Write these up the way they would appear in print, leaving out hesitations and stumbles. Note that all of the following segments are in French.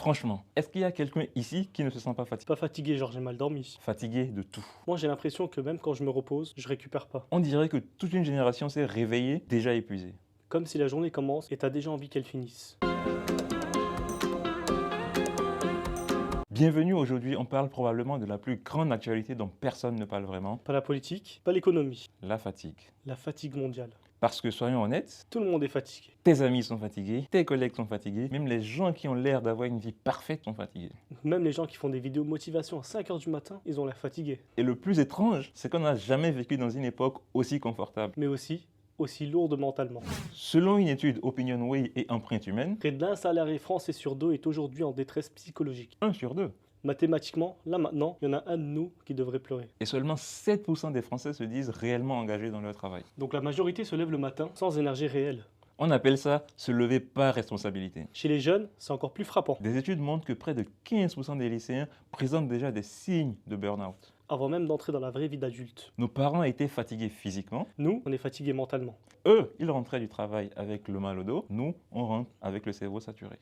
Franchement, est-ce qu'il y a quelqu'un ici qui ne se sent pas fatigué? Pas fatigué, genre j'ai mal dormi. Fatigué de tout. Moi j'ai l'impression que même quand je me repose, je récupère pas. On dirait que toute une génération s'est réveillée déjà épuisée. Comme si la journée commence et t'as déjà envie qu'elle finisse. Bienvenue, aujourd'hui on parle probablement de la plus grande actualité dont personne ne parle vraiment, Pas la politique, pas l'économie, la fatigue. la fatigue mondiale. Parce que soyons honnêtes, Tout le monde est fatigué. tes amis sont fatigués, tes collègues sont fatigués, même les gens qui ont l'air d'avoir une vie parfaite sont fatigués. Même les gens qui font des vidéos motivation à 5h du matin, ils ont l'air fatigués. Et le plus étrange, c'est qu'on n'a jamais vécu dans une époque aussi confortable. Mais aussi lourde mentalement. Selon une étude Opinionway et Empreinte Humaine, Près d'un salarié français sur deux est aujourd'hui en détresse psychologique. 1 sur 2. Mathématiquement, là maintenant, il y en a un de nous qui devrait pleurer. Et seulement 7% des Français se disent réellement engagés dans leur travail. Donc la majorité se lève le matin sans énergie réelle. On appelle ça se lever par responsabilité. Chez les jeunes, c'est encore plus frappant. Des études montrent que près de 15% des lycéens présentent déjà des signes de burn-out. Avant même d'entrer dans la vraie vie d'adulte. Nos parents étaient fatigués physiquement. Nous, on est fatigués mentalement. Eux, ils rentraient du travail avec le mal au dos. Nous, on rentre avec le cerveau saturé.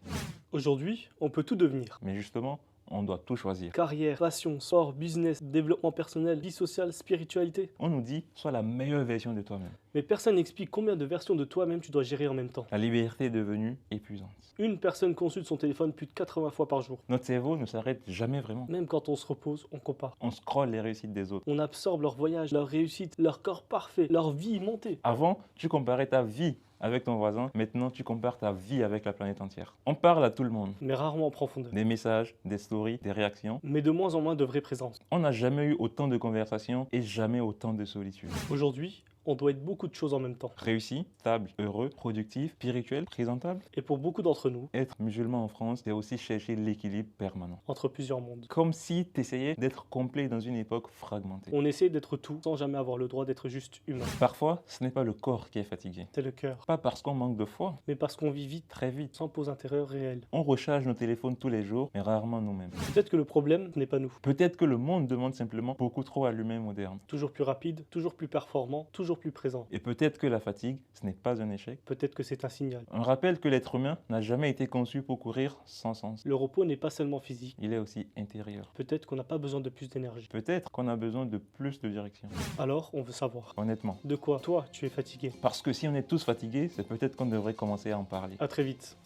Aujourd'hui, on peut tout devenir. Mais justement, on doit tout choisir. Carrière, passion, sport, business, développement personnel, vie sociale, spiritualité. On nous dit, sois la meilleure version de toi-même. Mais personne n'explique combien de versions de toi-même tu dois gérer en même temps. La liberté est devenue épuisante. Une personne consulte son téléphone plus de 80 fois par jour. Notre cerveau ne s'arrête jamais vraiment. Même quand on se repose, on compare. On scrolle les réussites des autres. On absorbe leur voyage, leur réussite, leur corps parfait, leur vie montée. Avant, tu comparais ta vie avec ton voisin. Maintenant, tu compares ta vie avec la planète entière. On parle à tout le monde. Mais rarement en profondeur. Des messages, des stories, des réactions. Mais de moins en moins de vraie présence. On n'a jamais eu autant de conversations et jamais autant de solitude. Aujourd'hui, on doit être beaucoup de choses en même temps. Réussi, stable, heureux, productif, spirituel, présentable. Et pour beaucoup d'entre nous, Être musulman en France, c'est aussi chercher l'équilibre permanent. entre plusieurs mondes. Comme si tu essayais d'être complet dans une époque fragmentée. On essaie d'être tout sans jamais avoir le droit d'être juste humain. Parfois, ce n'est pas le corps qui est fatigué. C'est le cœur. Pas parce qu'on manque de foi, Mais parce qu'on vit vite, très vite. sans pause intérieure réelle. On recharge nos téléphones tous les jours, mais rarement nous-mêmes. Peut-être que le problème n'est pas nous. Peut-être que le monde demande simplement beaucoup trop à l'humain moderne. Toujours plus rapide, toujours plus performant, toujours plus présent. Et peut-être que la fatigue, ce n'est pas un échec. Peut-être que c'est un signal. On rappelle que l'être humain n'a jamais été conçu pour courir sans sens. Le repos n'est pas seulement physique. Il est aussi intérieur. Peut-être qu'on n'a pas besoin de plus d'énergie. Peut-être qu'on a besoin de plus de direction. Alors, on veut savoir. Honnêtement. De quoi, toi, tu es fatigué? Parce que si on est tous fatigués, c'est peut-être qu'on devrait commencer à en parler. À très vite.